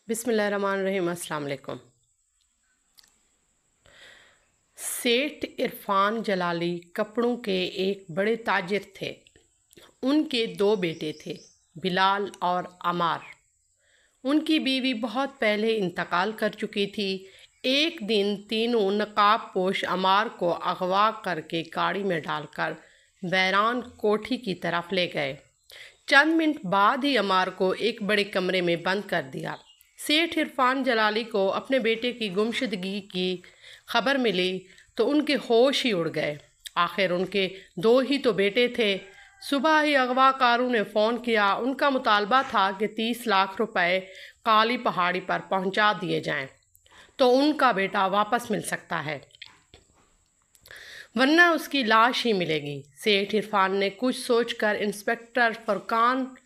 बिस्मिल्लाहिर्रहमानिर्रहीम। अस्सलाम वालेकुम। सेठ इरफान जलाली कपड़ों के एक बड़े ताजिर थे। उनके दो बेटे थे, बिलाल और अमार। उनकी बीवी बहुत पहले इंतकाल कर चुकी थी। एक दिन तीनों नकाब पोश अमार को अगवा करके गाड़ी में डालकर वैरान कोठी की तरफ ले गए। चंद मिनट बाद ही अमार को एक बड़े कमरे में बंद कर दिया। सेठ इरफान जलाली को अपने बेटे की गुमशुदगी की खबर मिली तो उनके होश ही उड़ गए। आखिर उनके दो ही तो बेटे थे। सुबह ही अगवाकारों ने फ़ोन किया। उनका मुतालबा था कि 30 लाख रुपए काली पहाड़ी पर पहुंचा दिए जाएं तो उनका बेटा वापस मिल सकता है, वरना उसकी लाश ही मिलेगी। सेठ इरफान ने कुछ सोचकर इंस्पेक्टर फुरकान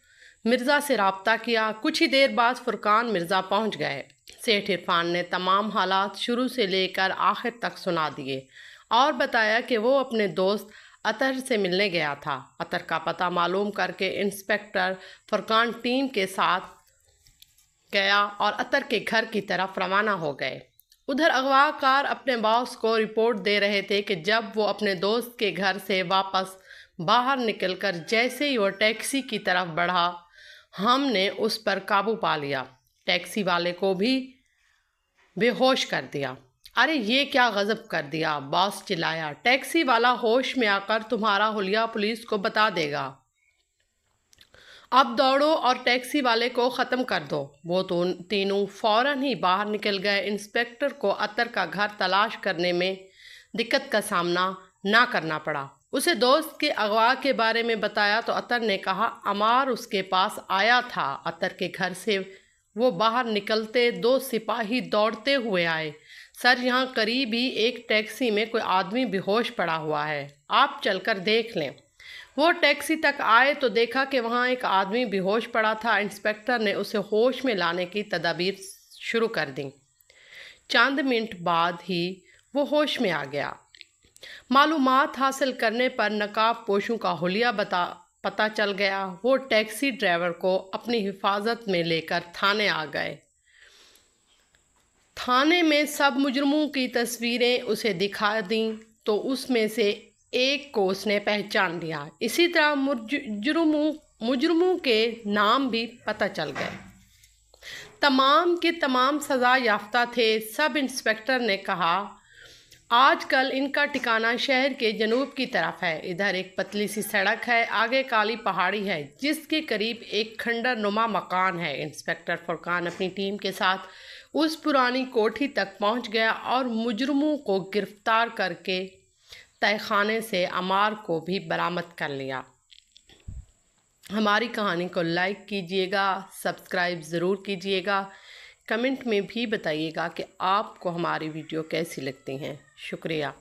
मिर्ज़ा से रब्ता किया। कुछ ही देर बाद फुरकान मिर्ज़ा पहुंच गए। सेठ इरफान ने तमाम हालात शुरू से लेकर आखिर तक सुना दिए और बताया कि वो अपने दोस्त अतर से मिलने गया था। अतर का पता मालूम करके इंस्पेक्टर फुरकान टीम के साथ गया और अतर के घर की तरफ रवाना हो गए। उधर अगवाकार अपने बॉस को रिपोर्ट दे रहे थे कि जब वो अपने दोस्त के घर से वापस बाहर निकलकर जैसे ही वो टैक्सी की तरफ बढ़ा, हमने उस पर काबू पा लिया। टैक्सी वाले को भी बेहोश कर दिया। अरे ये क्या गजब कर दिया, बॉस चिल्लाया। टैक्सी वाला होश में आकर तुम्हारा हुलिया पुलिस को बता देगा। अब दौड़ो और टैक्सी वाले को ख़त्म कर दो। वो तो तीनों फौरन ही बाहर निकल गए। इंस्पेक्टर को अतर का घर तलाश करने में दिक्कत का सामना ना करना पड़ा। उसे दोस्त के अगवा के बारे में बताया तो अतर ने कहा अमार उसके पास आया था। अतर के घर से वो बाहर निकलते दो सिपाही दौड़ते हुए आए। सर, यहाँ करीब ही एक टैक्सी में कोई आदमी बेहोश पड़ा हुआ है, आप चलकर देख लें। वो टैक्सी तक आए तो देखा कि वहाँ एक आदमी बेहोश पड़ा था। इंस्पेक्टर ने उसे होश में लाने की तदबीर शुरू कर दी। चंद मिनट बाद ही वो होश में आ गया। मालूमात हासिल करने पर नकाब पोशों का हुलिया पता चल गया। वो टैक्सी ड्राइवर को अपनी हिफाजत में लेकर थाने आ गए। थाने में सब मुजरमों की तस्वीरें उसे दिखा दी तो उसमें से एक को उसने पहचान लिया। इसी तरह मुजरमों के नाम भी पता चल गए। तमाम के तमाम सज़ा याफ्ता थे। सब इंस्पेक्टर ने कहा आजकल इनका ठिकाना शहर के जनूब की तरफ है। इधर एक पतली सी सड़क है, आगे काली पहाड़ी है जिसके करीब एक खंडर नुमा मकान है। इंस्पेक्टर फुरकान अपनी टीम के साथ उस पुरानी कोठी तक पहुंच गया और मुजरमों को गिरफ्तार करके तहखाने से अमार को भी बरामद कर लिया। हमारी कहानी को लाइक कीजिएगा, सब्सक्राइब ज़रूर कीजिएगा, कमेंट में भी बताइएगा कि आपको हमारी वीडियो कैसी लगती हैं। शुक्रिया।